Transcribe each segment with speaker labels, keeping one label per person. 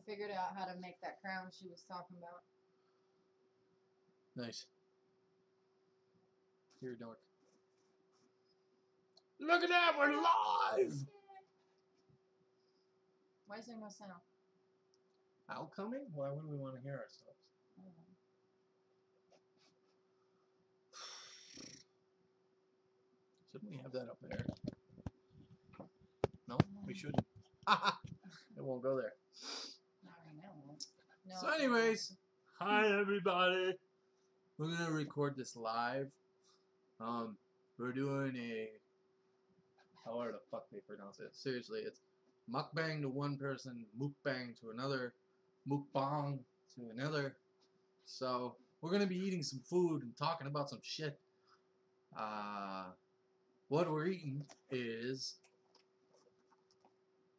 Speaker 1: figured out how to make that crown she was talking about.
Speaker 2: Nice. You're a dork. Look at that, we're live!
Speaker 1: Why is there no sound?
Speaker 2: Outcoming? Why would we want to hear ourselves?
Speaker 1: I don't know.
Speaker 2: Shouldn't we have that up there? No, we shouldn't. It won't go there.
Speaker 1: Not right now. No,
Speaker 2: So anyways, hi everybody. We're going to record this live. We're doing a... However the fuck they pronounce it. Seriously, it's mukbang to one person, mukbang to another, mukbang to another. So, we're going to be eating some food and talking about some shit. What we're eating is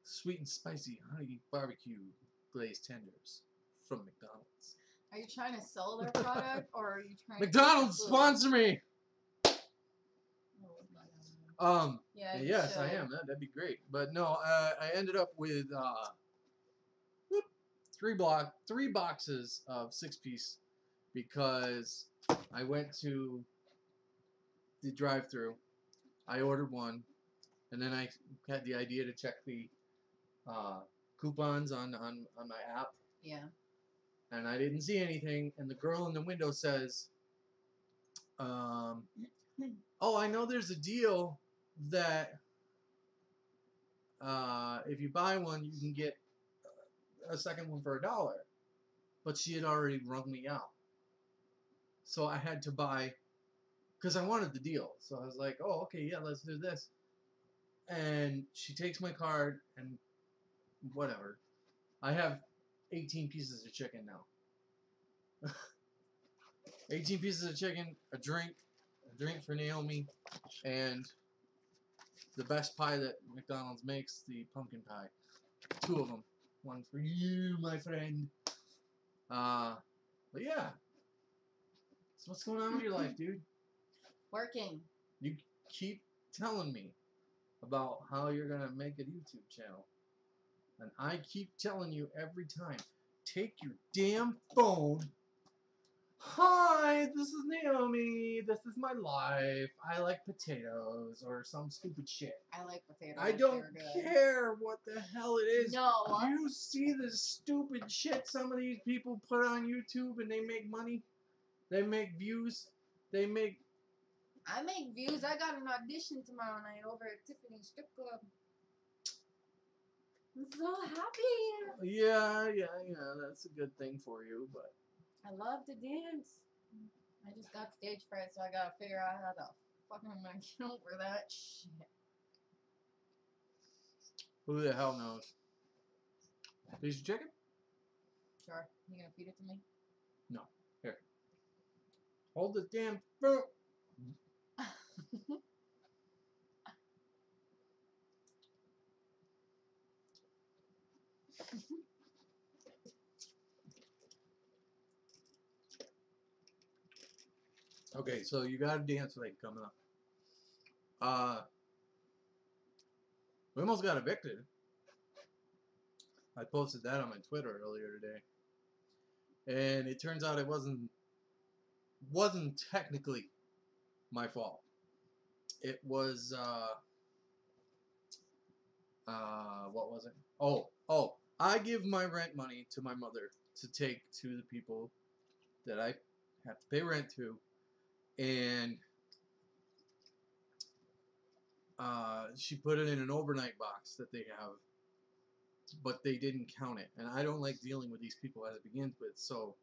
Speaker 2: sweet and spicy honey barbecue glazed tenders from McDonald's.
Speaker 1: Are you trying to sell their product or are you trying
Speaker 2: McDonald's
Speaker 1: to
Speaker 2: sponsor me!
Speaker 1: Oh, yeah,
Speaker 2: yes,
Speaker 1: should.
Speaker 2: I am. That'd be great. But no, I ended up with 3 boxes of 6-piece because I went to the drive-thru. I ordered one, and then I had the idea to check the coupons on my app.
Speaker 1: Yeah.
Speaker 2: And I didn't see anything, and the girl in the window says, "Oh, I know there's a deal that if you buy one, you can get a second one for $1." But she had already rung me out. So I had to buy, because I wanted the deal. So I was like, oh, okay, yeah, let's do this. And she takes my card, and whatever. I have 18 pieces of chicken now. 18 pieces of chicken, a drink for Naomi, and the best pie that McDonald's makes, the pumpkin pie. 2 of them. One for you, my friend. But yeah. So what's going on with your life, dude?
Speaker 1: Working.
Speaker 2: You keep telling me about how you're going to make a YouTube channel. And I keep telling you every time, take your damn phone. Hi, this is Naomi. This is my life. I like potatoes or some stupid shit.
Speaker 1: I like potatoes.
Speaker 2: I don't care what the hell it is.
Speaker 1: No.
Speaker 2: Do you see the stupid shit some of these people put on YouTube and they make money? They make views. They make...
Speaker 1: I make views. I got an audition tomorrow night over at Tiffany's Strip Club. I'm so happy.
Speaker 2: Yeah, that's a good thing for you, but...
Speaker 1: I love to dance. I just got stage fright, so I gotta figure out how the fuck I'm gonna get over that shit.
Speaker 2: Who the hell knows? Piece of chicken?
Speaker 1: Sure. You gonna feed it to me?
Speaker 2: No. Here. Hold the damn fruit. Okay, so you got a dance night coming up. We almost got evicted. I posted that on my Twitter earlier today. And it turns out it wasn't technically my fault. It was what was it? Oh, I give my rent money to my mother to take to the people that I have to pay rent to, and she put it in an overnight box that they have, but they didn't count it, and I don't like dealing with these people as it begins with, so.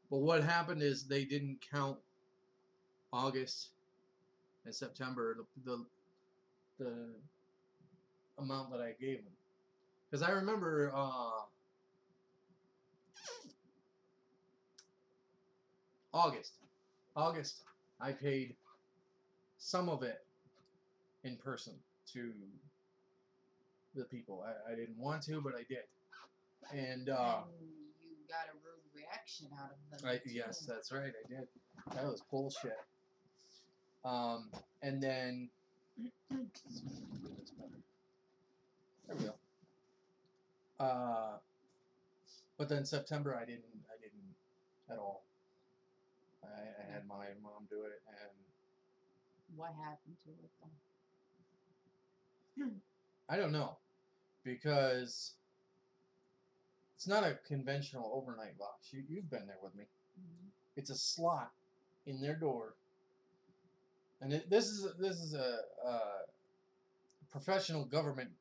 Speaker 2: But what happened is they didn't count August and September, the amount that I gave them. Because I remember August, I paid some of it in person to the people. I didn't want to, but I did. And
Speaker 1: you got a rude reaction out of them.
Speaker 2: Yes, that's right, I did. That was bullshit. And then there we go. But then September, I didn't at all. I had my mom do it, and
Speaker 1: What happened to it though?
Speaker 2: I don't know, because it's not a conventional overnight box. You've been there with me.
Speaker 1: Mhm.
Speaker 2: It's a slot in their door, and this is a professional government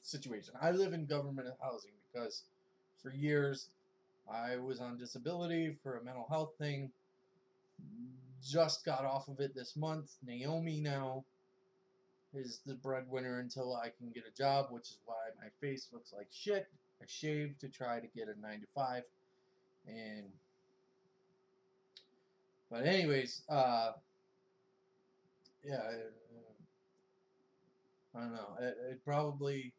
Speaker 2: situation. I live in government housing because for years I was on disability for a mental health thing. Just got off of it this month. Naomi now is the breadwinner until I can get a job, which is why my face looks like shit. I shaved to try to get a 9 to 5, and but anyways, yeah, I don't know. It probably,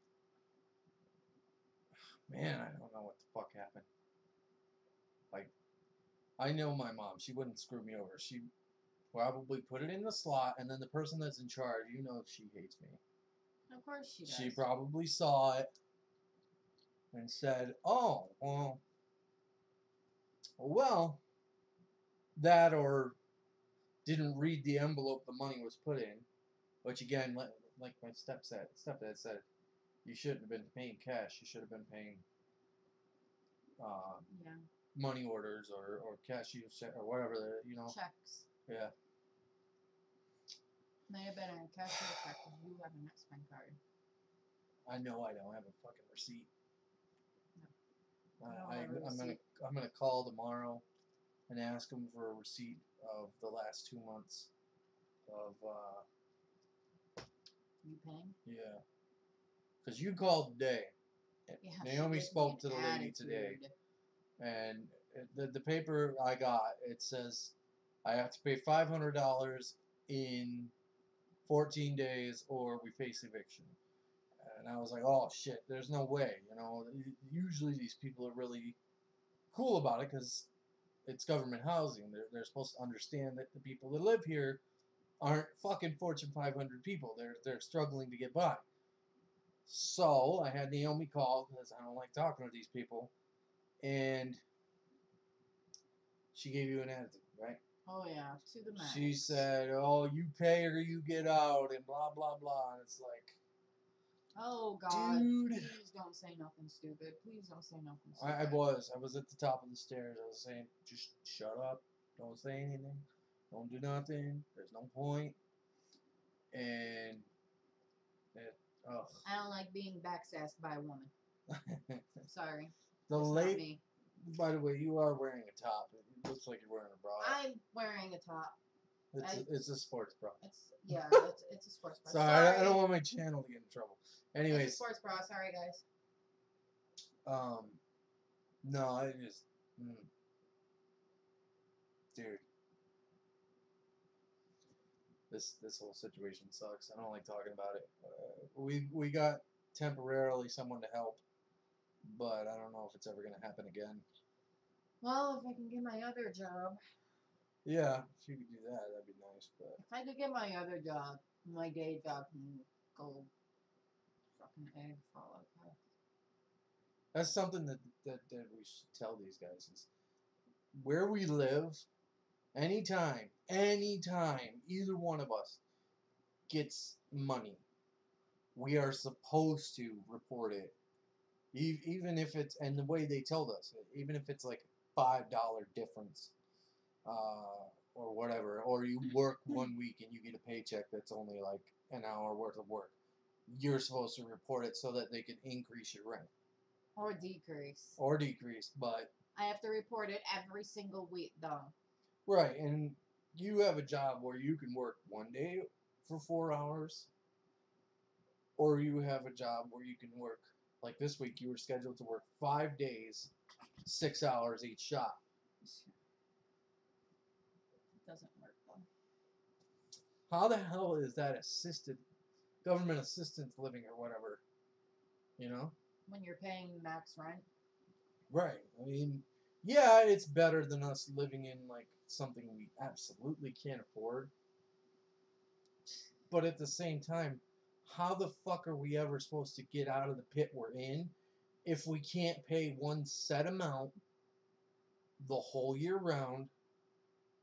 Speaker 2: man, I don't know what the fuck happened. Like, I know my mom. She wouldn't screw me over. She probably put it in the slot, and then the person that's in charge, she hates me.
Speaker 1: Of course she does.
Speaker 2: She probably saw it and said, "Oh, well, that," or didn't read the envelope the money was put in. Which again, like my stepdad said, you shouldn't have been paying cash. You should have been paying
Speaker 1: Yeah.
Speaker 2: money orders or cashier or whatever.
Speaker 1: Checks.
Speaker 2: Yeah.
Speaker 1: May have been a cashier check because you have an X-Men card.
Speaker 2: I know I don't have a fucking receipt.
Speaker 1: No.
Speaker 2: I'm gonna call tomorrow and ask them for a receipt of the last 2 months of
Speaker 1: You paying?
Speaker 2: yeah. Because you called today.
Speaker 1: Yeah.
Speaker 2: Naomi spoke to the lady today, and the paper I got, it says I have to pay $500 in 14 days or we face eviction. And I was like, oh shit, there's no way. Usually these people are really cool about it because it's government housing. They're supposed to understand that the people that live here aren't fucking Fortune 500 people. They're struggling to get by. So I had Naomi call because I don't like talking to these people, and she gave you an attitude, right?
Speaker 1: Oh yeah, to the max.
Speaker 2: She said, "Oh, you pay or you get out," and blah blah blah. And it's like,
Speaker 1: oh God,
Speaker 2: dude,
Speaker 1: please don't say nothing stupid. Please don't say nothing stupid.
Speaker 2: I was at the top of the stairs. I was saying, just shut up, don't say anything, don't do nothing. There's no point. And ugh.
Speaker 1: I don't like being backsassed by a woman. Sorry.
Speaker 2: The
Speaker 1: It's
Speaker 2: late.
Speaker 1: not me.
Speaker 2: By the way, you are wearing a top. It looks like you're wearing a bra.
Speaker 1: I'm wearing a top.
Speaker 2: It's a sports bra.
Speaker 1: It's a sports bra.
Speaker 2: Sorry, I don't want my channel to get in trouble. Anyways,
Speaker 1: it's a sports bra. Sorry, guys.
Speaker 2: No, I just, dude, this whole situation sucks. I don't like talking about it. We got temporarily someone to help, but I don't know if it's ever gonna happen again.
Speaker 1: Well, if I can get my other job.
Speaker 2: Yeah, if you could do that, that'd be nice. But
Speaker 1: if I could get my other job, my day job can go fucking egg fall apart.
Speaker 2: That's something that we should tell these guys is where we live. Anytime, either one of us gets money, we are supposed to report it. Even if it's, and the way they told us, even if it's like $5 difference, or whatever, or you work 1 week and you get a paycheck that's only like an hour worth of work, you're supposed to report it so that they can increase your rent.
Speaker 1: Or decrease.
Speaker 2: But
Speaker 1: I have to report it every single week, though.
Speaker 2: Right, and you have a job where you can work 1 day for 4 hours, or you have a job where you can work, like this week, you were scheduled to work 5 days, 6 hours each shot.
Speaker 1: It doesn't work, though.
Speaker 2: How the hell is that government assistance living or whatever,
Speaker 1: When you're paying max rent?
Speaker 2: Right, I mean, yeah, it's better than us living in, like, something we absolutely can't afford. But at the same time, how the fuck are we ever supposed to get out of the pit we're in if we can't pay one set amount the whole year round,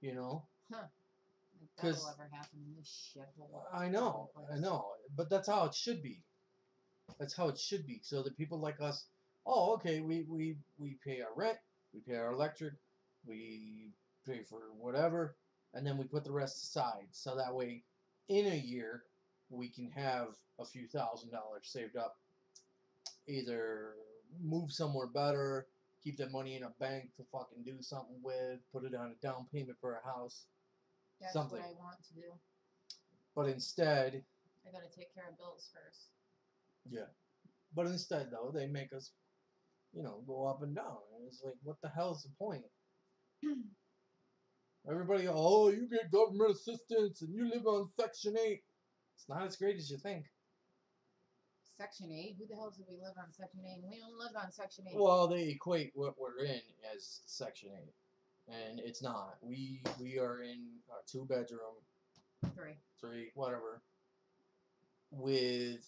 Speaker 2: you know.
Speaker 1: Huh. Like that'll ever happen in this shithole.
Speaker 2: I know, but that's how it should be. That's how it should be. So that people like us, oh, okay, we pay our rent, we pay our electric, we pay for whatever, and then we put the rest aside. So that way, in a year, we can have a few $1,000s saved up. Either move somewhere better, keep that money in a bank to fucking do something with, put it on a down payment for a house.
Speaker 1: That's
Speaker 2: something.
Speaker 1: what I want to do.
Speaker 2: But instead,
Speaker 1: I gotta take care of bills first.
Speaker 2: yeah. But instead, though, they make us, go up and down. And it's like, what the hell is the point? Everybody, oh, you get government assistance and you live on Section 8. It's not as great as you think.
Speaker 1: Section 8? Who the hell do we live on Section 8? We don't live on Section 8.
Speaker 2: Well, they equate what we're in as Section 8. And it's not. We are in a 2-bedroom. 3, whatever. With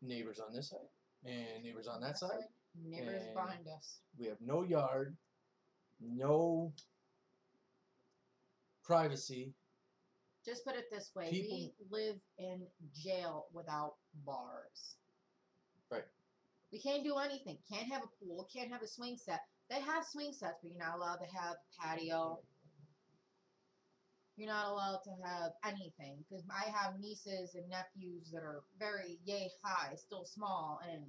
Speaker 2: neighbors on this side and neighbors on that side.
Speaker 1: Neighbors behind us.
Speaker 2: We have no yard, no privacy.
Speaker 1: Just put it this way. We live in jail without bars.
Speaker 2: Right.
Speaker 1: We can't do anything. Can't have a pool. Can't have a swing set. They have swing sets, but you're not allowed to have patio. You're not allowed to have anything. Because I have nieces and nephews that are very yay high, still small, and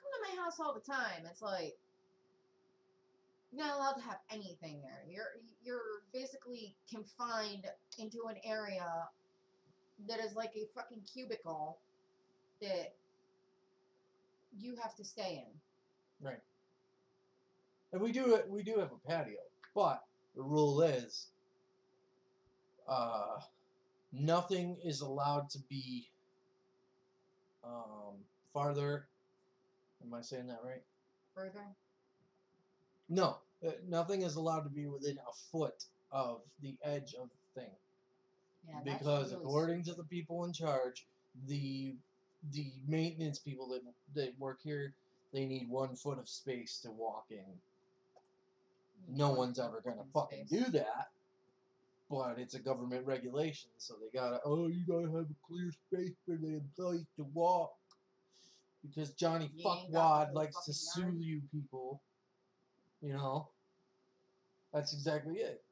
Speaker 1: come to my house all the time. It's like, you're not allowed to have anything there. You're basically confined into an area that is like a fucking cubicle that you have to stay in.
Speaker 2: Right. And we do have a patio, but the rule is, nothing is allowed to be farther. Am I saying that right?
Speaker 1: Further?
Speaker 2: No, nothing is allowed to be within a foot of the edge of the thing.
Speaker 1: Yeah,
Speaker 2: because
Speaker 1: really
Speaker 2: according
Speaker 1: stupid.
Speaker 2: to the people in charge, the maintenance people that work here, they need 1 foot of space to walk in. No one's ever gonna fucking do that. But it's a government regulation, so they gotta, you gotta have a clear space for the employees to walk. Because Johnny Fuckwad likes to sue you people. That's exactly it.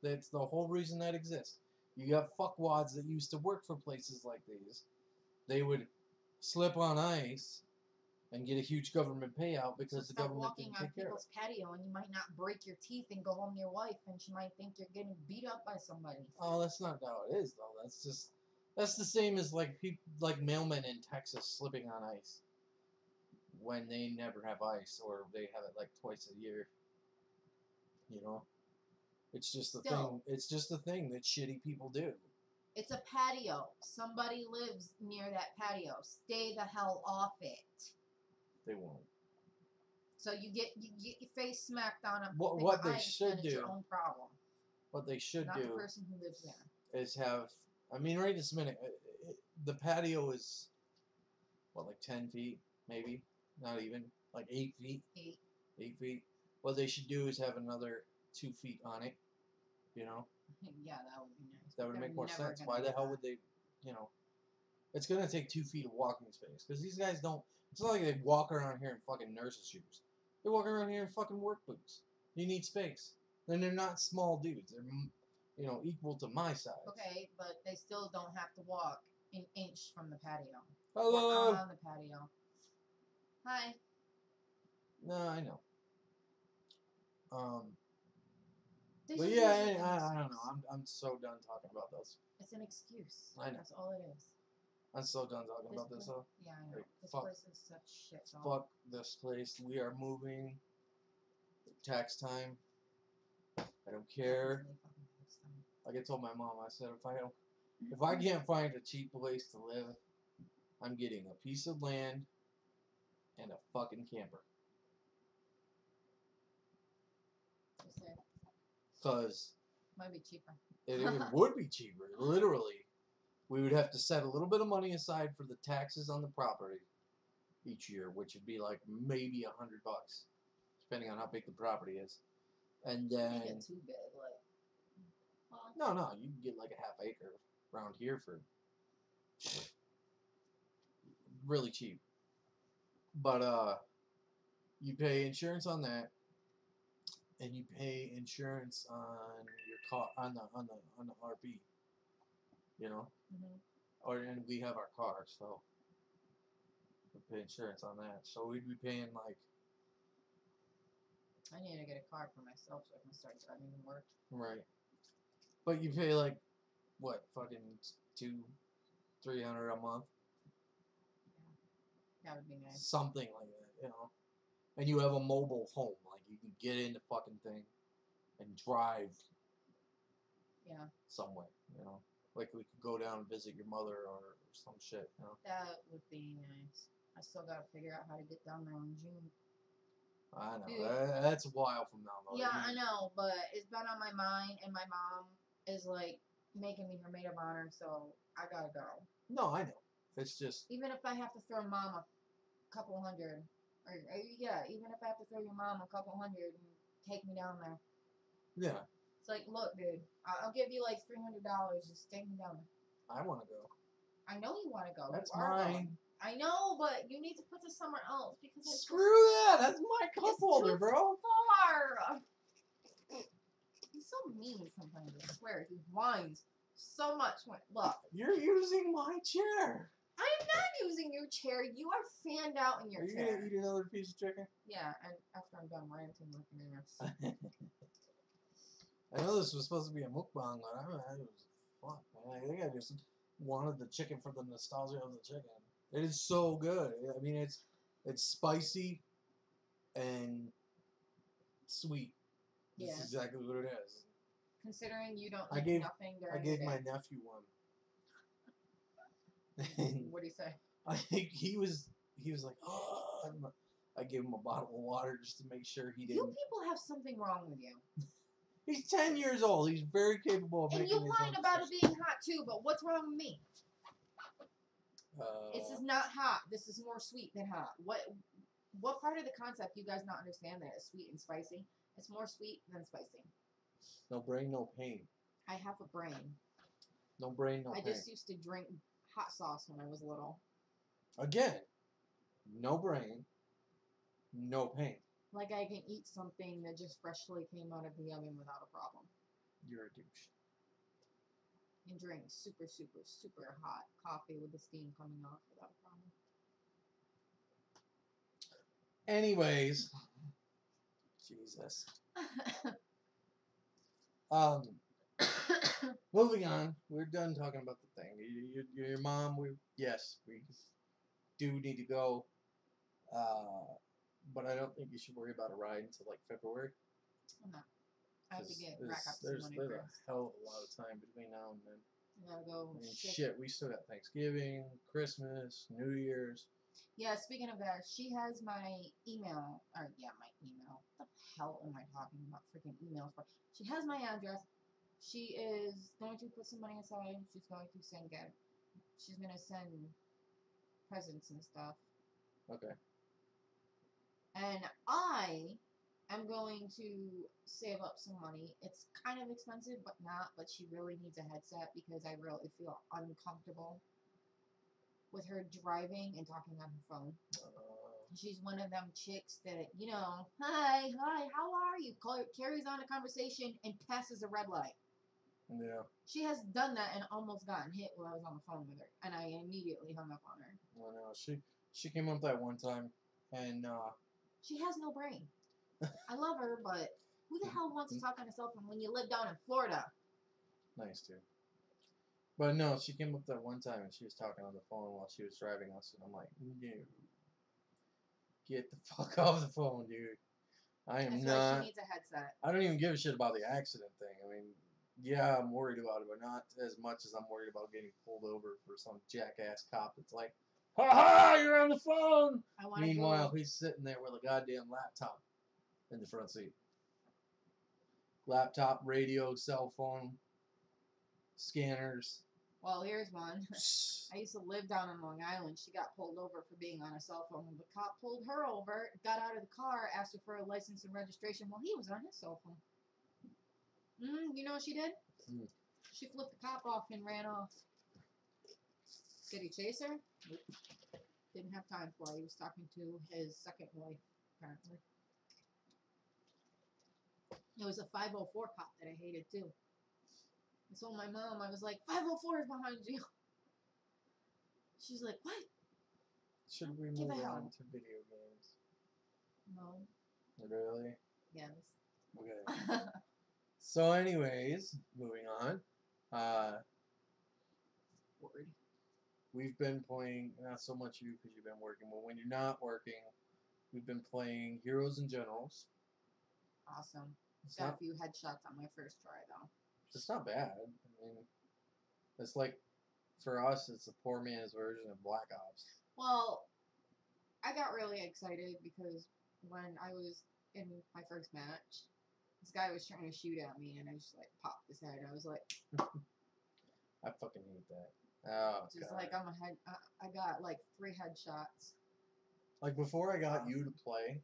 Speaker 2: That's the whole reason that exists. You got fuckwads that used to work for places like these. They would slip on ice and get a huge government payout because the government didn't take care of it.
Speaker 1: Walking on people's patio, and you might not break your teeth and go home to your wife, and she might think you're getting beat up by somebody.
Speaker 2: Oh, that's not how it is, though. That's the same as like mailmen in Texas slipping on ice when they never have ice, or they have it like twice a year. It's just the thing. It's just the thing that shitty people do.
Speaker 1: It's a patio. Somebody lives near that patio. Stay the hell off it.
Speaker 2: They won't.
Speaker 1: So you get your face smacked on a
Speaker 2: what they
Speaker 1: ice,
Speaker 2: should
Speaker 1: and it's your own problem.
Speaker 2: What they should
Speaker 1: Not
Speaker 2: do.
Speaker 1: the person who lives there.
Speaker 2: Is have. I mean, right this minute, the patio is what, like 10 feet, maybe, not even, like 8 feet. 8 feet. What they should do is have another 2 feet on it.
Speaker 1: Yeah, that would be nice.
Speaker 2: That would make more sense. Why the hell would they? It's gonna take 2 feet of walking space because these guys don't. It's not like they walk around here in fucking nurses' shoes. They walk around here in fucking work boots. You need space. And they're not small dudes. They're, equal to my size.
Speaker 1: Okay, but they still don't have to walk an inch from the patio.
Speaker 2: Hello.
Speaker 1: Or on the patio. Hi.
Speaker 2: No, I know. But yeah, I don't know. I'm so done talking about this.
Speaker 1: It's an excuse.
Speaker 2: I know.
Speaker 1: That's all it is.
Speaker 2: I'm so done talking about this, though.
Speaker 1: Yeah, I know.
Speaker 2: Like,
Speaker 1: this place is such shit.
Speaker 2: Fuck this place. We are moving. Tax time. I don't care. Like I told my mom, I said if I can't find a cheap place to live, I'm getting a piece of land and a fucking camper. Because
Speaker 1: might be cheaper.
Speaker 2: It would be cheaper, literally. We would have to set a little bit of money aside for the taxes on the property. each year, which would be like maybe $100, depending on how big the property is. And
Speaker 1: Shouldn't
Speaker 2: then
Speaker 1: get too big, like. Well,
Speaker 2: no, you can get like a half acre around here for really cheap. But you pay insurance on that, and you pay insurance on your car on the RV. You know, and we have our car, so we pay insurance on that. So we'd be paying like
Speaker 1: I need to get a car for myself so I can start driving to work.
Speaker 2: right, but you pay like what fucking $200-300 a month,
Speaker 1: That would be nice.
Speaker 2: something like that, you know. And you have a mobile home, like you can get in the fucking thing and drive somewhere, you know. Like we could go down and visit your mother or some shit, you know.
Speaker 1: That would be nice. I still gotta figure out how to get down there in June.
Speaker 2: I know.
Speaker 1: Dude.
Speaker 2: That's a while from now, though.
Speaker 1: Yeah, I know, but it's been on my mind, and my mom is like making me her maid of honor, so I gotta go.
Speaker 2: No, I know. It's just
Speaker 1: even if I have to throw mom a couple hundred, or yeah, even if I have to throw your mom a couple hundred and take me down there.
Speaker 2: Yeah.
Speaker 1: It's like, look, dude, I'll give you like $300. Just take me down there.
Speaker 2: I want to go.
Speaker 1: I know you want to go.
Speaker 2: That's
Speaker 1: you are
Speaker 2: mine.
Speaker 1: Going. I know, but you need to put this somewhere else because it's
Speaker 2: screw that. That's my cup holder,
Speaker 1: too
Speaker 2: bro.
Speaker 1: Far. He's so mean sometimes. I swear, he whines so much. When look,
Speaker 2: you're using my chair.
Speaker 1: I am not using your chair. You are fanned out in your chair.
Speaker 2: Are you gonna eat another piece of chicken?
Speaker 1: Yeah, and after I'm done ranting like an ass.
Speaker 2: I know this was supposed to be a mukbang, but it was fuck, man. I think I just wanted the chicken for the nostalgia of the chicken. It is so good. I mean, it's spicy and sweet.
Speaker 1: Yeah.
Speaker 2: That's exactly what it is.
Speaker 1: Considering you don't eat nothing during
Speaker 2: I gave
Speaker 1: the
Speaker 2: my
Speaker 1: day.
Speaker 2: nephew one.
Speaker 1: What do you say?
Speaker 2: I think he was like, oh. I gave him a bottle of water just to make sure he didn't.
Speaker 1: You people have something wrong with you.
Speaker 2: He's 10 years old. He's very capable of making his own
Speaker 1: And you whine about it being hot too, but what's wrong with me? This is not hot. This is more sweet than hot. What part of the concept you guys not understand that is sweet and spicy? It's more sweet than spicy.
Speaker 2: No brain, no pain.
Speaker 1: I have a brain.
Speaker 2: No brain, no pain.
Speaker 1: I just used to drink hot sauce when I was little.
Speaker 2: Again, no brain, no pain.
Speaker 1: Like I can eat something that just freshly came out of the oven without a problem.
Speaker 2: You're a douche.
Speaker 1: And drink super, super, super hot coffee with the steam coming off without a problem.
Speaker 2: Anyways, Jesus. Moving on. We're done talking about the thing. Your mom. We do need to go. But I don't think you should worry about a ride until like February.
Speaker 1: I'm not. I have to rack up some money
Speaker 2: There's
Speaker 1: first.
Speaker 2: a hell of a lot of time between now and then.
Speaker 1: I gotta go.
Speaker 2: I mean, shit, we still got Thanksgiving, Christmas, New Year's.
Speaker 1: Yeah, speaking of that, she has my email. Or, yeah, my email. What the hell am I talking about? Freaking emails for? She has my address. She is going to put some money aside. She's going to send it. She's going to send presents and stuff.
Speaker 2: Okay.
Speaker 1: And I am going to save up some money. It's kind of expensive, but not. But she really needs a headset because I really feel uncomfortable with her driving and talking on her phone. She's one of them chicks that, you know, hi, how are you? Carries on a conversation and passes a red light.
Speaker 2: Yeah.
Speaker 1: She has done that and almost gotten hit while I was on the phone with her, and I immediately hung up on her.
Speaker 2: I know. She came up that one time, and
Speaker 1: she has no brain. I love her, but who the hell wants to talk on a cell phone when you live down in Florida?
Speaker 2: Nice, dude. But no, she came up that one time and she was talking on the phone while she was driving us, and I'm like, no. Get the fuck off the phone, dude. I am not.
Speaker 1: She needs a headset.
Speaker 2: I don't even give a shit about the accident thing. I mean, yeah, I'm worried about it, but not as much as I'm worried about getting pulled over for some jackass cop that's like, ha ha, you're on the phone! Meanwhile, he's sitting there with a goddamn laptop in the front seat. Laptop, radio, cell phone, scanners.
Speaker 1: Well, here's one. I used to live down on Long Island. She got pulled over for being on a cell phone. The cop pulled her over, got out of the car, asked her for a license and registration while he was on his cell phone. You know what she did? She flipped the cop off and ran off. Did he chase her? Nope. Didn't have time for it. He was talking to his second wife, apparently. It was a 504 cop that I hated, too. I told my mom, I was like, 504 is behind you. She's like, what?
Speaker 2: Should we move on to video games?
Speaker 1: No.
Speaker 2: Really?
Speaker 1: Yes.
Speaker 2: Okay. So anyways, moving on.
Speaker 1: Word.
Speaker 2: We've been playing, not so much you because you've been working, but when you're not working, we've been playing Heroes and Generals.
Speaker 1: Awesome.
Speaker 2: It's
Speaker 1: Got
Speaker 2: not,
Speaker 1: a few headshots on my first try, though.
Speaker 2: it's not bad. I mean, it's like, for us, it's a poor man's version of Black Ops.
Speaker 1: Well, I got really excited because when I was in my first match, this guy was trying to shoot at me, and I just, like, popped his head. I was like...
Speaker 2: I fucking hate that. Oh,
Speaker 1: just
Speaker 2: God.
Speaker 1: like, I got, like, 3 headshots.
Speaker 2: Like, before I got you to play,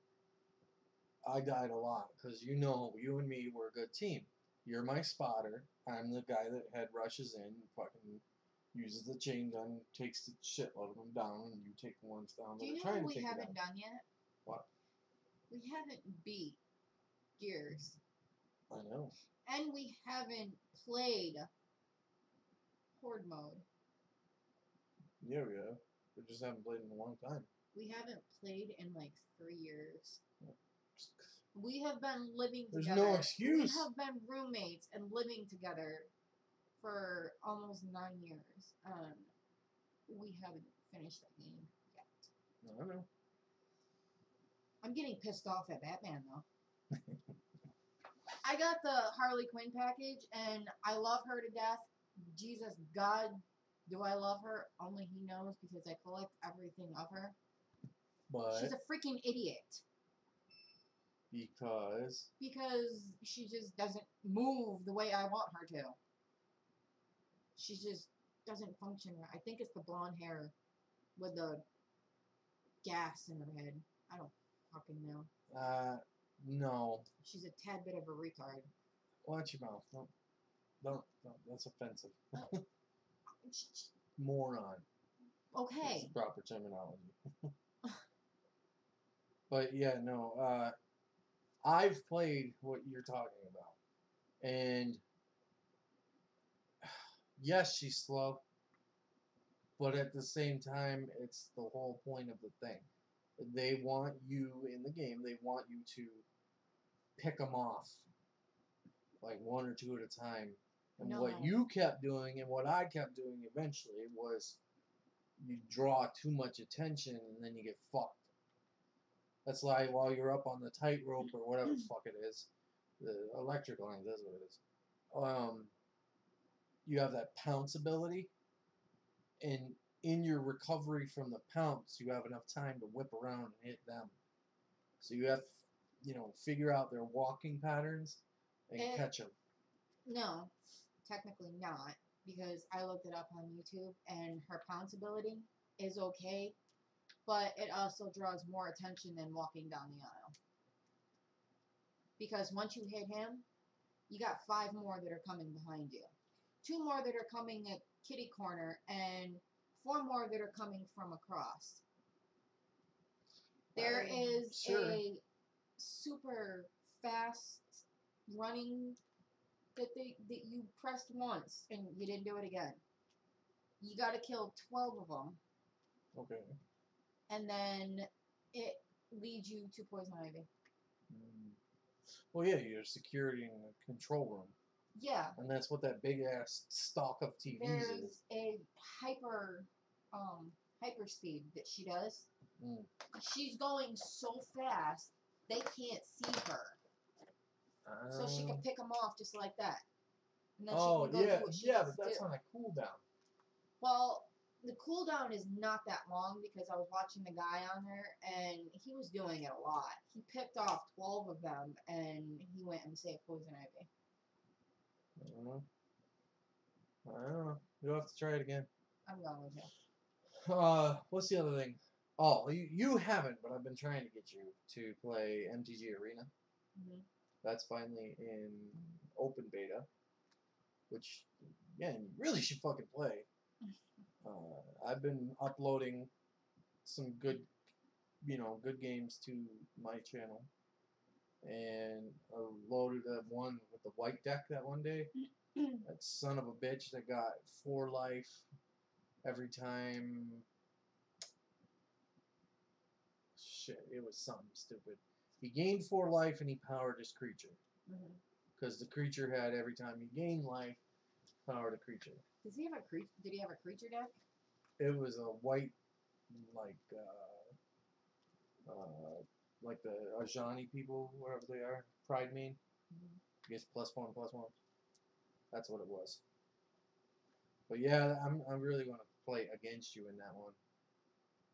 Speaker 2: I died a lot, because you know, you and me were a good team. You're my spotter. I'm the guy that head rushes in and fucking uses the chain gun, takes the shitload of them down, and you take the ones down that
Speaker 1: Do you
Speaker 2: are
Speaker 1: know
Speaker 2: trying
Speaker 1: what
Speaker 2: to
Speaker 1: we
Speaker 2: take
Speaker 1: haven't
Speaker 2: you down.
Speaker 1: done yet?
Speaker 2: What?
Speaker 1: We haven't beat Gears.
Speaker 2: I know.
Speaker 1: And we haven't played Horde mode.
Speaker 2: Yeah, we have. We just haven't played in a long time.
Speaker 1: We haven't played in like 3 years. We have been living
Speaker 2: There's
Speaker 1: together.
Speaker 2: no excuse.
Speaker 1: We have been roommates and living together for almost 9 years. We haven't finished that game yet.
Speaker 2: I know.
Speaker 1: I'm getting pissed off at Batman, though. I got the Harley Quinn package, and I love her to death. Jesus, God, do I love her? Only he knows, because I collect everything of her.
Speaker 2: But
Speaker 1: She's a freaking idiot.
Speaker 2: Because
Speaker 1: she just doesn't move the way I want her to. She just doesn't function right. I think it's the blonde hair with the gas in her head. I don't fucking know.
Speaker 2: No.
Speaker 1: She's a tad bit of a retard.
Speaker 2: Watch your mouth. Don't. That's offensive. Moron.
Speaker 1: Okay.
Speaker 2: That's the proper terminology. But yeah, no. I've played what you're talking about, and yes, she's slow, but at the same time, it's the whole point of the thing. They want you in the game. They want you to pick them off, like 1 or 2 at a time. And
Speaker 1: No.
Speaker 2: what you kept doing and what I kept doing eventually was you draw too much attention and then you get fucked. That's like while you're up on the tightrope or whatever the fuck it is, the electric lines, that's what it is. You have that pounce ability, and in your recovery from the pounce, you have enough time to whip around and hit them. So you have, figure out their walking patterns and catch them.
Speaker 1: No, technically not, because I looked it up on YouTube, and her pounce ability is okay, but it also draws more attention than walking down the aisle. Because once you hit him, you got 5 more that are coming behind you. 2 more that are coming at kitty corner, and 4 more that are coming from across. There is a super fast running that you pressed once and you didn't do it again. You got to kill 12 of them.
Speaker 2: Okay.
Speaker 1: And then it leads you to Poison Ivy.
Speaker 2: Well, yeah, you're security in the control room.
Speaker 1: Yeah.
Speaker 2: And that's what that big ass stock of TVs
Speaker 1: There's
Speaker 2: is.
Speaker 1: a hyper speed that she does. She's going so fast they can't see her. So she can pick them off just like that. And then she can go do what she needs
Speaker 2: but that's on a cooldown.
Speaker 1: Well, the cooldown is not that long because I was watching the guy on there and he was doing it a lot. He picked off 12 of them and he went and saved Poison Ivy.
Speaker 2: I don't know. You'll have to try it again.
Speaker 1: I'm going with you.
Speaker 2: What's the other thing? Oh, you haven't, but I've been trying to get you to play MTG Arena.
Speaker 1: Mm-hmm.
Speaker 2: That's finally in open beta, which, yeah, you really should fucking play. I've been uploading some good games to my channel, and I loaded up one with the white deck that one day. That son of a bitch that got 4 life every time. Shit, it was something stupid. He gained 4 life and he powered his creature. Because the creature had, every time you gain life, powered a creature.
Speaker 1: Does he have a creature? Did he have a creature deck?
Speaker 2: It was a white, like the Ajani people, whatever they are, Pride Main. Gets +1/+1. That's what it was. But yeah, I'm really going to play against you in that one,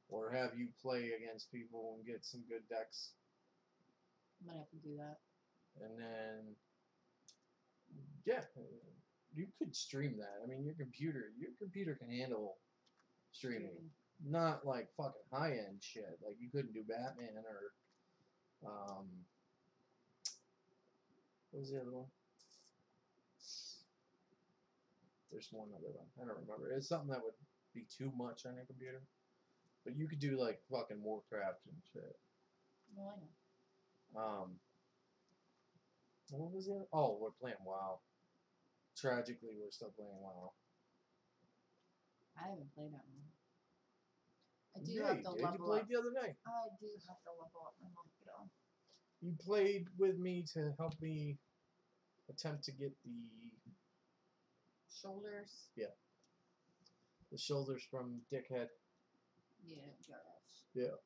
Speaker 2: or have you play against people and get some good decks.
Speaker 1: Might have to do that.
Speaker 2: And then, yeah, you could stream that. I mean, your computer can handle streaming. Not like fucking high end shit. Like you couldn't do Batman or what was the other one? There's one other one. I don't remember. It's something that would be too much on your computer. But you could do like fucking Warcraft and shit.
Speaker 1: Well, I know.
Speaker 2: What was it? Oh, we're playing WoW. Tragically, we're still playing WoW.
Speaker 1: I haven't played that one. I do
Speaker 2: Yeah,
Speaker 1: have
Speaker 2: you
Speaker 1: to
Speaker 2: did.
Speaker 1: level
Speaker 2: You played
Speaker 1: up.
Speaker 2: the other night.
Speaker 1: I do have to level up my monk though.
Speaker 2: You played with me to help me attempt to get the
Speaker 1: Shoulders.
Speaker 2: Yeah. The shoulders from Dickhead.
Speaker 1: Yeah, gosh.
Speaker 2: Yeah.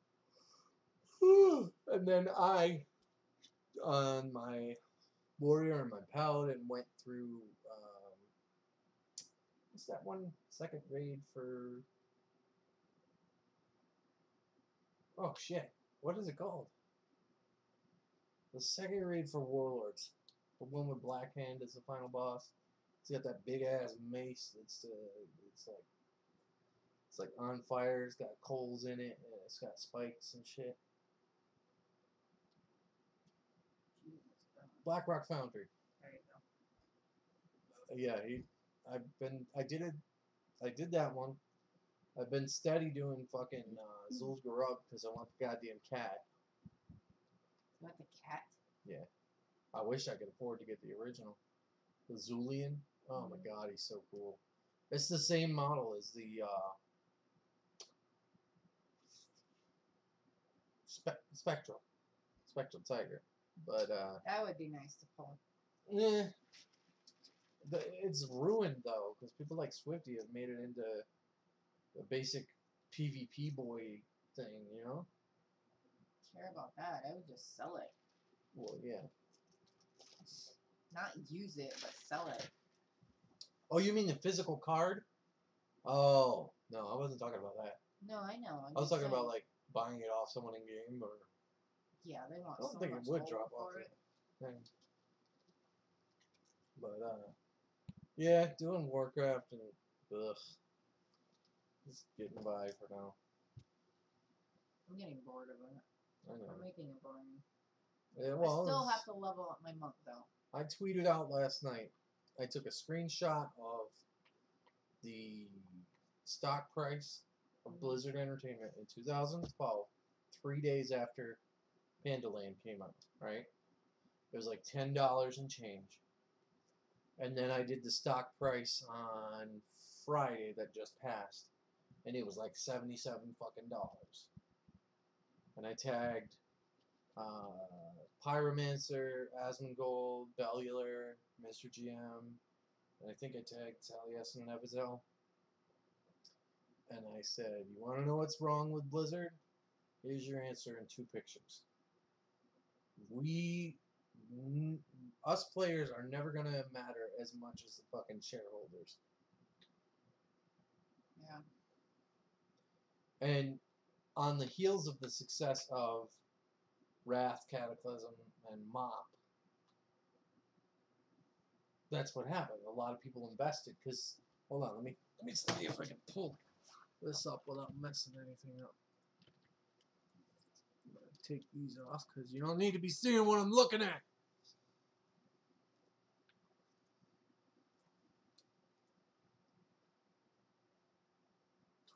Speaker 2: And then I, on my warrior and my paladin, went through what's that one? Second raid for, oh shit, what is it called? The second raid for warlords. The one with Black Hand as the final boss. It's got that big ass mace. It's like on fire. It's got coals in it. And it's got spikes and shit. Blackrock Foundry.
Speaker 1: There you go.
Speaker 2: Yeah, I did that one. I've been steady doing fucking Zul's Garub because I want the goddamn cat.
Speaker 1: You want the cat?
Speaker 2: Yeah. I wish I could afford to get the original. The Zulian. Oh my god, he's so cool. It's the same model as the Spectral Tiger. But
Speaker 1: that would be nice to pull.
Speaker 2: Yeah. It's ruined though, because people like Swifty have made it into a basic PvP boy thing, you know?
Speaker 1: Care about that. I would just sell it.
Speaker 2: Well, yeah.
Speaker 1: Not use it, but sell it.
Speaker 2: Oh, you mean the physical card? Oh, no, I wasn't talking about that.
Speaker 1: No, I know.
Speaker 2: I was talking about like buying it off someone in game, or
Speaker 1: yeah, they want.
Speaker 2: I don't
Speaker 1: so
Speaker 2: think
Speaker 1: much
Speaker 2: it would
Speaker 1: gold
Speaker 2: drop
Speaker 1: for
Speaker 2: off
Speaker 1: it.
Speaker 2: the thing. But yeah, doing Warcraft and just getting by for now.
Speaker 1: I'm getting bored of it.
Speaker 2: I know.
Speaker 1: I'm making it boring.
Speaker 2: Yeah, well,
Speaker 1: I still have to level up my monk though.
Speaker 2: I tweeted out last night. I took a screenshot of the stock price of Blizzard Entertainment in 2012, 3 days after Pandaland came out, right? It was like $10 and change. And then I did the stock price on Friday that just passed, and it was like $77 fucking dollars. And I tagged Pyromancer, Asmongold, Bellular, Mr. GM, and I think I tagged Taliesin and Evazel. And I said, you want to know what's wrong with Blizzard? Here's your answer in 2 pictures. Us players are never going to matter as much as the fucking shareholders.
Speaker 1: Yeah.
Speaker 2: And on the heels of the success of Wrath, Cataclysm, and Mop, that's what happened. A lot of people invested because, hold on, let me Let me see if I can pull this up without messing anything up. I'm gonna take these off because you don't need to be seeing what I'm looking at.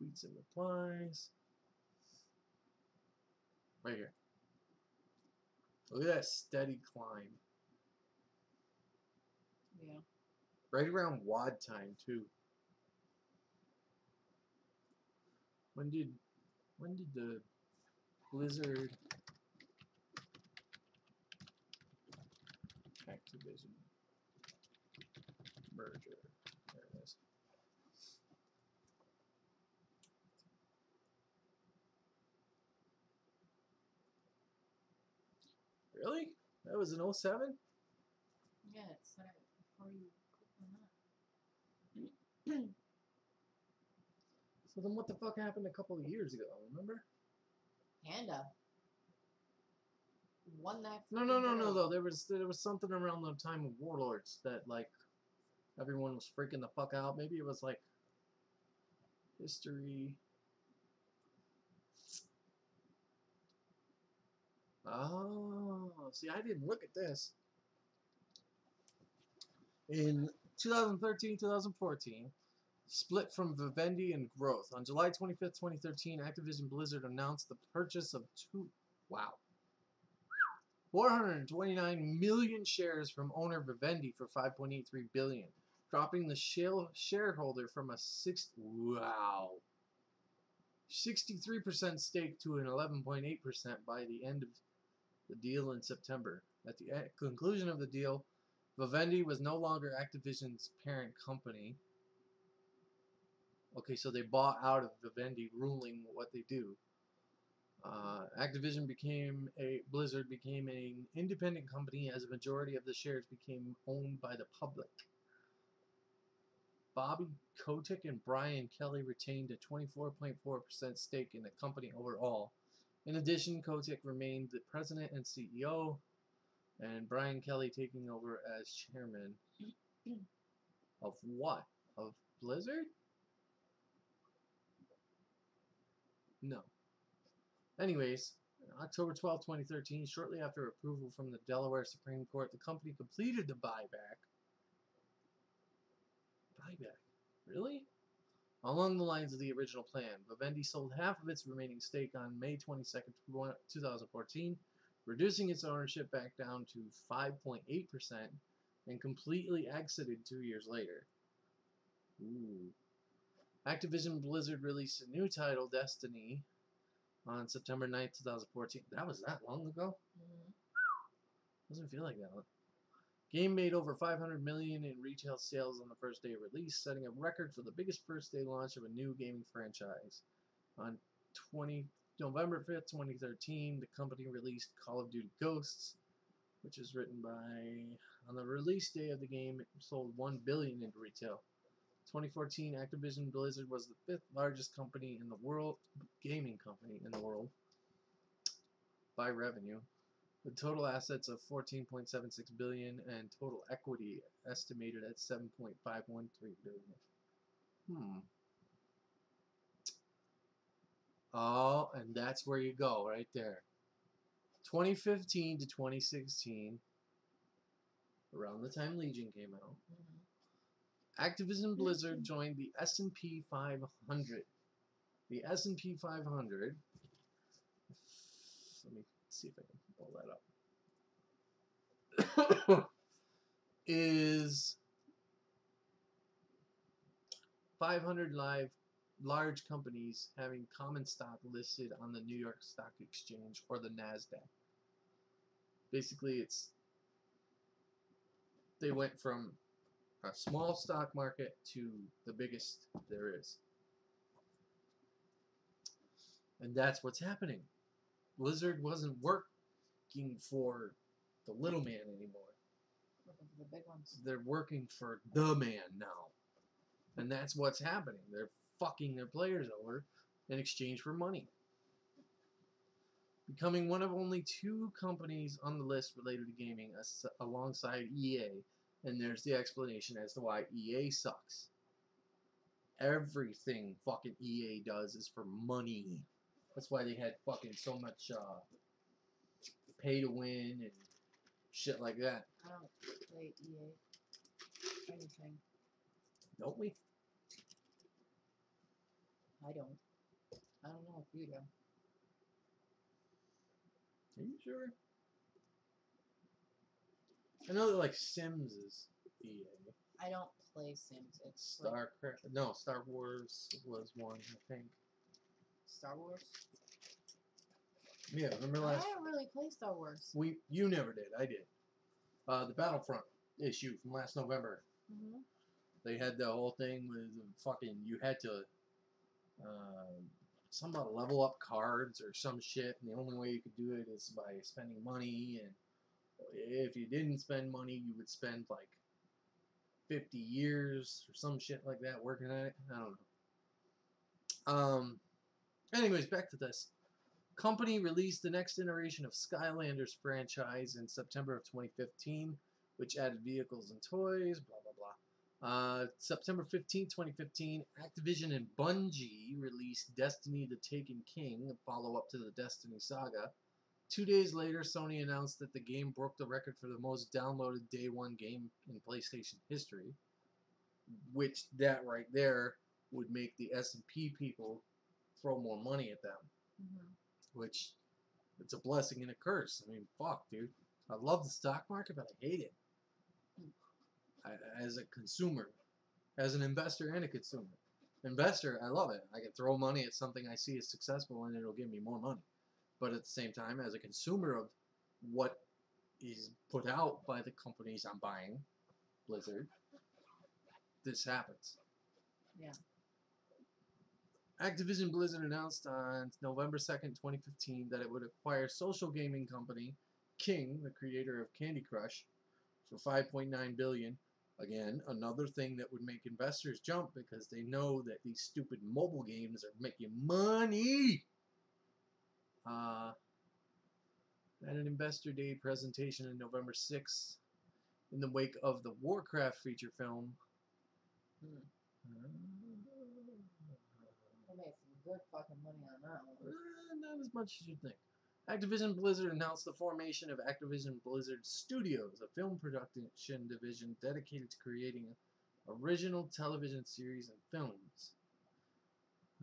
Speaker 2: Tweets and replies. Right here. Look at that steady climb.
Speaker 1: Yeah.
Speaker 2: Right around WOD time too. When did the Blizzard Activision merger? There it is. Really? That was in 07?
Speaker 1: Yeah, it said it before you clicked on that.
Speaker 2: So then what the fuck happened a couple of years ago, remember?
Speaker 1: Panda won that.
Speaker 2: No, though. There was something around the time of Warlords that, like, everyone was freaking the fuck out. Maybe it was, like, history. Oh, see, I didn't look at this. In 2013, 2014, split from Vivendi and Growth. On July 25th, 2013, Activision Blizzard announced the purchase of 429 million shares from owner Vivendi for $5.83 billion, dropping the shareholder from a 63% stake to an 11.8% by the end of the deal in September. At the conclusion of the deal, Vivendi was no longer Activision's parent company. Okay, so they bought out of Vivendi, ruling what they do. Blizzard became an independent company as a majority of the shares became owned by the public. Bobby Kotick and Brian Kelly retained a 24.4% stake in the company overall. In addition, Kotick remained the president and CEO, and Brian Kelly taking over as chairman of what? Of Blizzard? No. Anyways, October 12, 2013, shortly after approval from the Delaware Supreme Court, the company completed the buyback. Buyback? Really? Along the lines of the original plan, Vivendi sold half of its remaining stake on May 22, 2014, reducing its ownership back down to 5.8% and completely exited 2 years later. Ooh. Activision Blizzard released a new title, Destiny, on September 9th, 2014. That was that long ago?
Speaker 1: Mm-hmm.
Speaker 2: Doesn't feel like that. Game made over $500 million in retail sales on the first day of release, setting a record for the biggest first day launch of a new gaming franchise. On November 5th, 2013, the company released Call of Duty Ghosts, which is written by... On the release day of the game, it sold $1 billion into retail. 2014, Activision Blizzard was the 5th largest company in the world, gaming company in the world, by revenue, with total assets of $14.76 billion and total equity estimated at $7.513 billion. Oh, and that's where you go, right there. 2015 to 2016, around the time Legion came out, Activision Blizzard joined the S&P 500. The S&P 500, let me see if I can pull that up, is 500 large companies having common stock listed on the New York Stock Exchange or the NASDAQ. Basically, they went from a small stock market to the biggest there is. And that's what's happening. Blizzard wasn't working for the little man anymore.
Speaker 1: Working for the big ones.
Speaker 2: They're working for the man now. And that's what's happening. They're fucking their players over in exchange for money. Becoming one of only 2 companies on the list related to gaming alongside EA. And there's the explanation as to why EA sucks. Everything fucking EA does is for money. That's why they had fucking so much pay to win and shit like that.
Speaker 1: I don't play EA anything.
Speaker 2: Don't we?
Speaker 1: I don't. I don't know if you do.
Speaker 2: Are you sure? I know that like Sims is EA.
Speaker 1: I don't play Sims. It's like
Speaker 2: Star Wars was one, I think.
Speaker 1: Star Wars.
Speaker 2: Yeah, remember
Speaker 1: I
Speaker 2: last?
Speaker 1: didn't really play Star Wars.
Speaker 2: You never did. I did. The Battlefront issue from last November.
Speaker 1: Mm-hmm.
Speaker 2: They had the whole thing with fucking. You had to. Some about level up cards or some shit, and the only way you could do it is by spending money. And if you didn't spend money, you would spend like 50 years or some shit like that working at it. I don't know. Anyways, back to this. Company released the next iteration of Skylanders franchise in September of 2015, which added vehicles and toys, blah, blah, blah. September 15, 2015, Activision and Bungie released Destiny the Taken King, a follow-up to the Destiny saga. 2 days later, Sony announced that the game broke the record for the most downloaded day one game in PlayStation history, which that right there would make the S&P people throw more money at them.
Speaker 1: Mm-hmm.
Speaker 2: Which, it's a blessing and a curse. I mean, fuck, dude. I love the stock market, but I hate it. As a consumer, as an investor and a consumer. Investor, I love it. I can throw money at something I see is successful and it'll give me more money. But at the same time, as a consumer of what is put out by the companies I'm buying, Blizzard, this happens.
Speaker 1: Yeah.
Speaker 2: Activision Blizzard announced on November 2nd, 2015 that it would acquire social gaming company King, the creator of Candy Crush, for $5.9 billion. Again, another thing that would make investors jump because they know that these stupid mobile games are making money. At an Investor Day presentation on November 6th, in the wake of the Warcraft feature film.
Speaker 1: I made some good fucking money on that one.
Speaker 2: Not as much as you'd think. Activision Blizzard announced the formation of Activision Blizzard Studios, a film production division dedicated to creating original television series and films.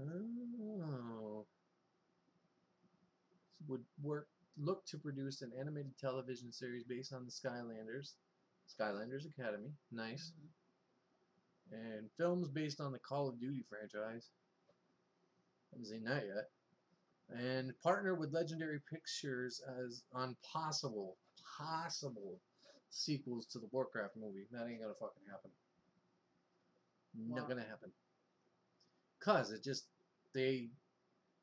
Speaker 2: Oh. Would look to produce an animated television series based on the Skylanders Academy. Nice. Mm-hmm. And films based on the Call of Duty franchise. Haven't seen that yet. And partner with Legendary Pictures as on possible sequels to the Warcraft movie. That ain't gonna fucking happen. Not gonna happen. Cause they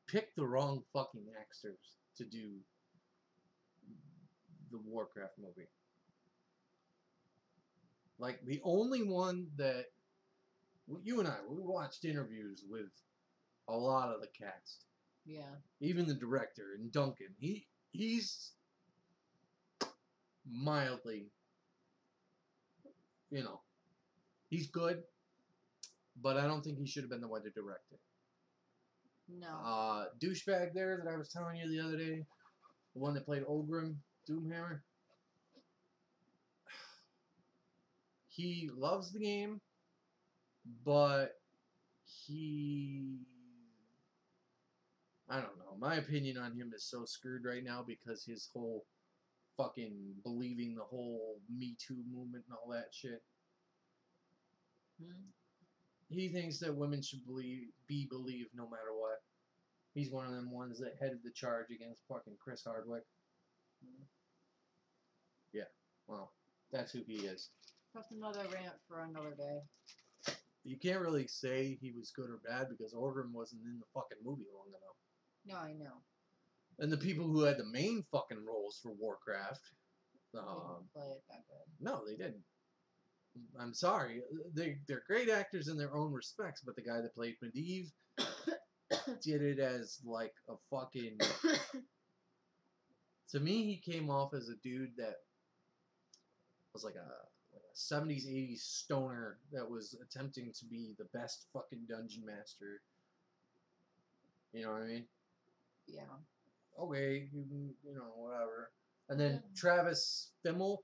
Speaker 2: picked the wrong fucking actors to do the Warcraft movie. Like the only one that you and we watched interviews with a lot of the cast.
Speaker 1: Yeah.
Speaker 2: Even the director and Duncan, he's mildly, he's good, but I don't think he should have been the one to direct it.
Speaker 1: No.
Speaker 2: Douchebag there that I was telling you the other day, the one that played Ogrim, Doomhammer. He loves the game, but I don't know. My opinion on him is so screwed right now because his whole fucking believing the whole Me Too movement and all that shit. He thinks that women should be believed no matter what. He's one of them ones that headed the charge against fucking Chris Hardwick. Yeah, well, that's who he is.
Speaker 1: That's another rant for another day.
Speaker 2: You can't really say he was good or bad because Orgrim wasn't in the fucking movie long enough.
Speaker 1: No, I know.
Speaker 2: And the people who had the main fucking roles for Warcraft,
Speaker 1: didn't play it that good.
Speaker 2: No, they didn't. I'm sorry. They're great actors in their own respects, but the guy that played Medivh did it as like a fucking... To me, he came off as a dude that was like 70s, 80s stoner that was attempting to be the best fucking dungeon master. You know what I mean?
Speaker 1: Yeah.
Speaker 2: Okay, you know, whatever. And then Travis Fimmel,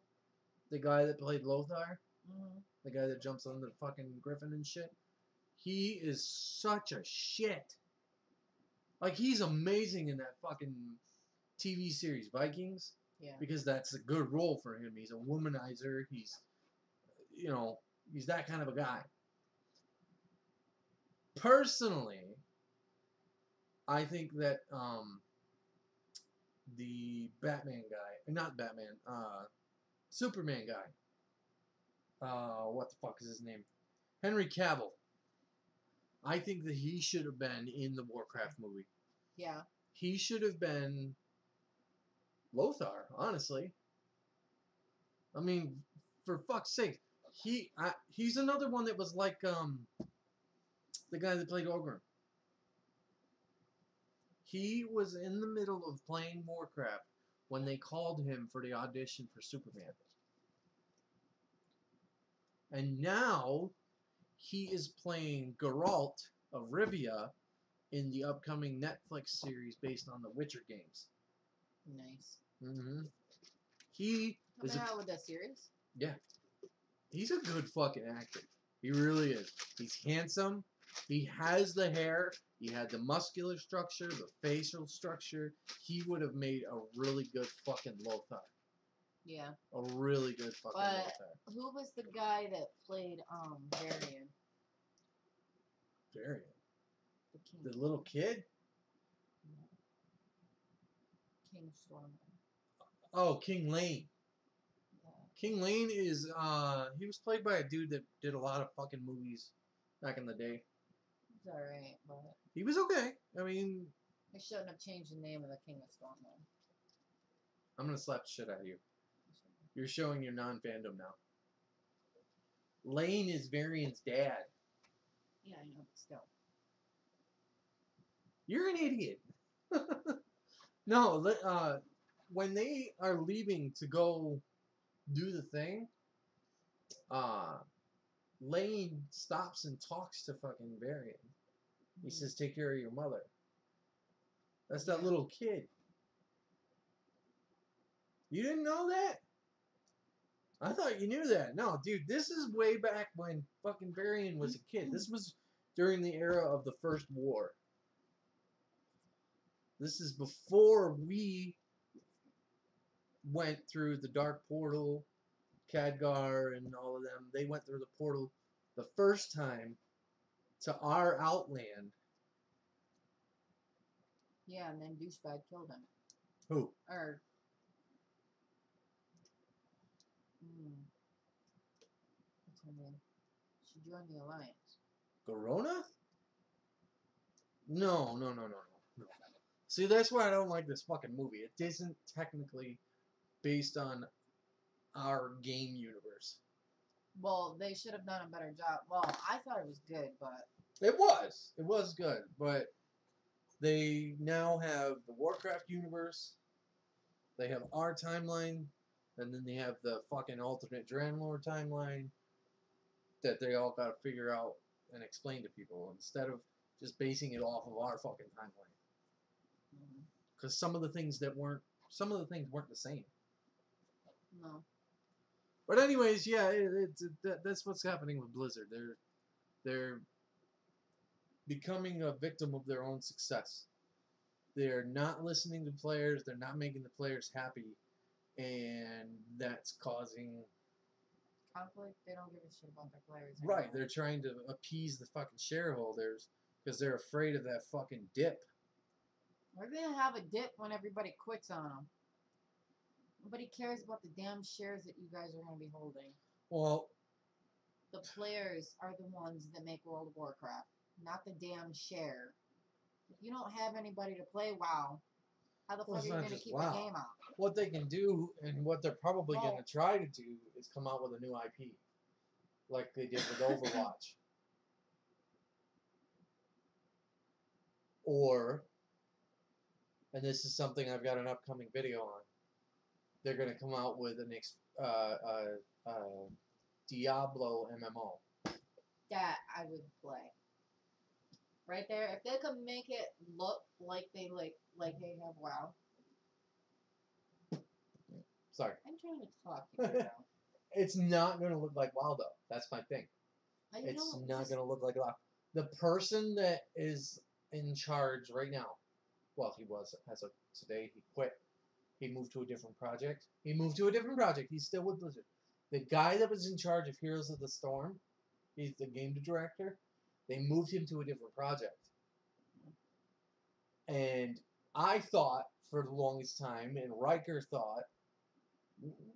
Speaker 2: the guy that played Lothar, the guy that jumps on the fucking griffin and shit, he is such a shit. Like, he's amazing in that fucking TV series Vikings.
Speaker 1: Yeah.
Speaker 2: Because that's a good role for him. He's a womanizer. He's, you know, he's that kind of a guy. Personally, I think that the Batman guy, not Batman, Superman guy, what the fuck is his name? Henry Cavill. I think that he should have been in the Warcraft movie.
Speaker 1: Yeah.
Speaker 2: He should have been Lothar, honestly. I mean, for fuck's sake, he's another one that was like the guy that played Ogre. He was in the middle of playing Warcraft when they called him for the audition for Superman. And now he is playing Geralt of Rivia in the upcoming Netflix series based on the Witcher games.
Speaker 1: Nice.
Speaker 2: Mm-hmm. He is
Speaker 1: coming out with that series?
Speaker 2: Yeah. He's a good fucking actor. He really is. He's handsome. He has the hair. He had the muscular structure, the facial structure. He would have made a really good fucking Lothar.
Speaker 1: Yeah.
Speaker 2: A really good fucking Lothar.
Speaker 1: Who was the guy that played Varian?
Speaker 2: Varian?
Speaker 1: The king.
Speaker 2: The little kid?
Speaker 1: No. King Stormnor.
Speaker 2: Oh, King Lane.
Speaker 1: Yeah.
Speaker 2: King Lane is, he was played by a dude that did a lot of fucking movies back in the day.
Speaker 1: It's alright, but...
Speaker 2: He was okay. I mean...
Speaker 1: They shouldn't have changed the name of the King of Stormnor.
Speaker 2: I'm gonna slap the shit out of you. You're showing your non-fandom now. Lane is Varian's dad.
Speaker 1: Yeah, I know, but still.
Speaker 2: You're an idiot. No, when they are leaving to go do the thing, Lane stops and talks to fucking Varian. He says, "Take care of your mother." That's that little kid. You didn't know that? I thought you knew that. No, dude, this is way back when fucking Varian was a kid. This was during the era of the First War. This is before we went through the Dark Portal, Khadgar, and all of them. They went through the portal the first time to our Outland.
Speaker 1: Yeah, and then douchebag killed him.
Speaker 2: Who?
Speaker 1: Or... What's her name? She joined the Alliance.
Speaker 2: Garona? No. See, that's why I don't like this fucking movie. It isn't technically based on our game universe.
Speaker 1: Well, they should have done a better job. Well, I thought it was good, but...
Speaker 2: It was. It was good, but they now have the Warcraft universe, they have our timeline, and then they have the fucking alternate Draenlord timeline that they all got to figure out and explain to people instead of just basing it off of our fucking timeline. Because some of the things weren't the same.
Speaker 1: No.
Speaker 2: But anyways, yeah, that's what's happening with Blizzard. They're becoming a victim of their own success. They're not listening to players. They're not making the players happy, and that's causing
Speaker 1: conflict. They don't give a shit about their players anymore.
Speaker 2: Right. They're trying to appease the fucking shareholders because they're afraid of that fucking dip.
Speaker 1: We're gonna have a dip when everybody quits on them. Nobody cares about the damn shares that you guys are gonna be holding.
Speaker 2: Well,
Speaker 1: the players are the ones that make World of Warcraft, not the damn share. If you don't have anybody to play WoW, how the fuck are you going to keep the game out?
Speaker 2: What they can do, and what they're probably going to try to do, is come out with a new IP. Like they did with Overwatch. Or, and this is something I've got an upcoming video on, they're going to come out with Diablo MMO.
Speaker 1: That I would play. Right there. If they could make it look like they have WoW.
Speaker 2: Sorry.
Speaker 1: I'm trying to talk right now.
Speaker 2: It's not going to look like WoW, though. That's my thing. It's not going to look like WoW. The person that is in charge right now, well, he was, as of today, he quit. He moved to a different project. He's still with Blizzard. The guy that was in charge of Heroes of the Storm, he's the game director. They moved him to a different project. And I thought for the longest time, and Riker thought,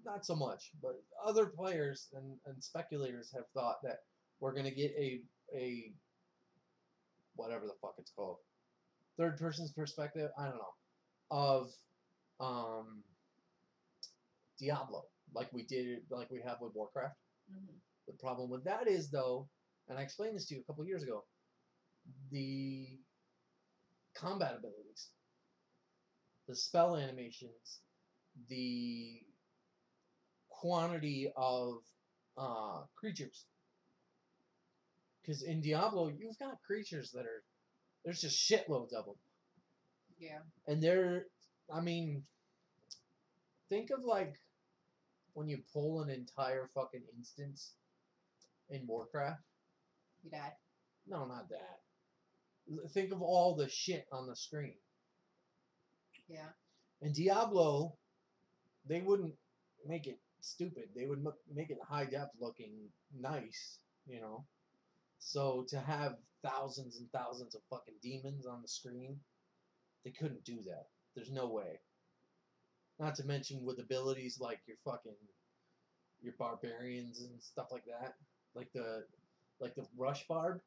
Speaker 2: not so much, but other players and speculators have thought that we're going to get a whatever the fuck it's called, third person's perspective, I don't know, of Diablo, like we have with Warcraft.
Speaker 1: Mm-hmm.
Speaker 2: The problem with that is, though, and I explained this to you a couple years ago, the combat abilities, the spell animations, the quantity of creatures. Because in Diablo, you've got creatures that are, there's just shitloads of them.
Speaker 1: Yeah.
Speaker 2: And they're, I mean, think of like when you pull an entire fucking instance in Warcraft.
Speaker 1: You died?
Speaker 2: No, not that. Think of all the shit on the screen.
Speaker 1: Yeah.
Speaker 2: In Diablo, they wouldn't make it stupid. They would make it high def looking nice, you know. So to have thousands and thousands of fucking demons on the screen, they couldn't do that. There's no way. Not to mention with abilities like your barbarians and stuff like that, like the rush barb.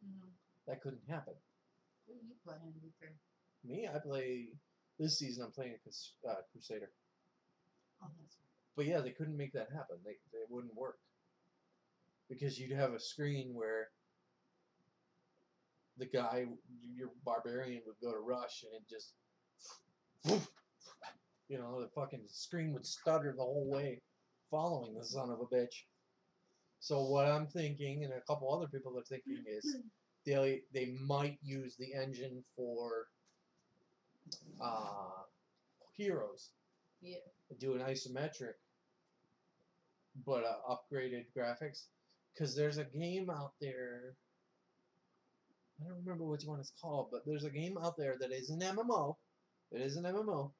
Speaker 1: Mm-hmm.
Speaker 2: That couldn't happen.
Speaker 1: Who are you playing, Luther?
Speaker 2: Me, I play this season. I'm playing Crusader.
Speaker 1: Oh, that's right.
Speaker 2: But yeah, they couldn't make that happen. They wouldn't work because you'd have a screen where the guy, your barbarian, would go to rush and it just, you know, the fucking screen would stutter the whole way, following the son of a bitch. So what I'm thinking, and a couple other people are thinking, is they might use the engine for Heroes.
Speaker 1: Yeah.
Speaker 2: Do an isometric, but upgraded graphics. Because there's a game out there, I don't remember which one it's called, but there's a game out there that is an MMO. It is an MMO.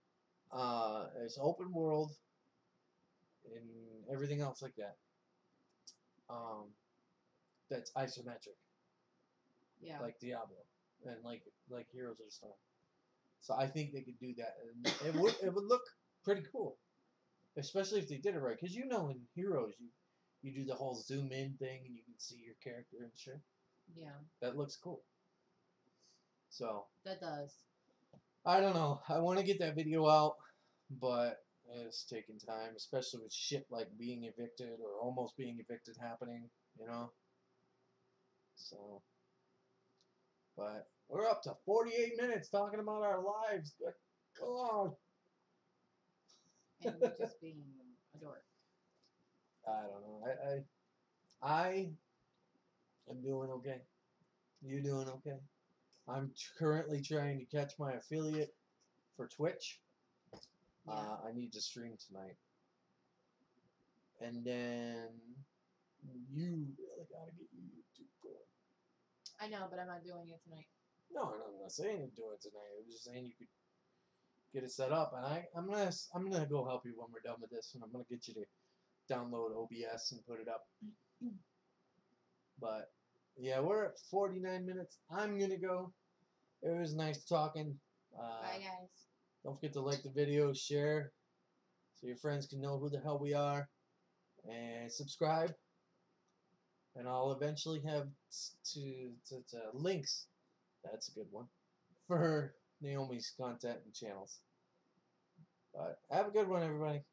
Speaker 2: It's open world and everything else like that. That's isometric.
Speaker 1: Yeah.
Speaker 2: Like Diablo and like Heroes of the Storm. So I think they could do that, and it would look pretty cool, especially if they did it right. Because you know, in Heroes, you do the whole zoom in thing, and you can see your character and shit.
Speaker 1: Yeah.
Speaker 2: That looks cool. So
Speaker 1: that does.
Speaker 2: I don't know. I want to get that video out, but it's taking time, especially with shit like being evicted or almost being evicted happening. You know. So, but we're up to 48 minutes talking about our lives. Good God.
Speaker 1: And you're just being a dork.
Speaker 2: I don't know. I am doing okay. You doing okay? I'm currently trying to catch my affiliate for Twitch.
Speaker 1: Yeah.
Speaker 2: I need to stream tonight. And then you really gotta get your YouTube going.
Speaker 1: I know, but I'm not doing it tonight.
Speaker 2: No, I'm not saying to do it tonight. I'm just saying you could get it set up, and I'm gonna go help you when we're done with this, and I'm gonna get you to download OBS and put it up. But yeah, we're at 49 minutes. I'm gonna go. It was nice talking.
Speaker 1: Bye, guys.
Speaker 2: Don't forget to like the video, share, so your friends can know who the hell we are, and subscribe. And I'll eventually have links. That's a good one for Naomi's content and channels. But have a good one, everybody.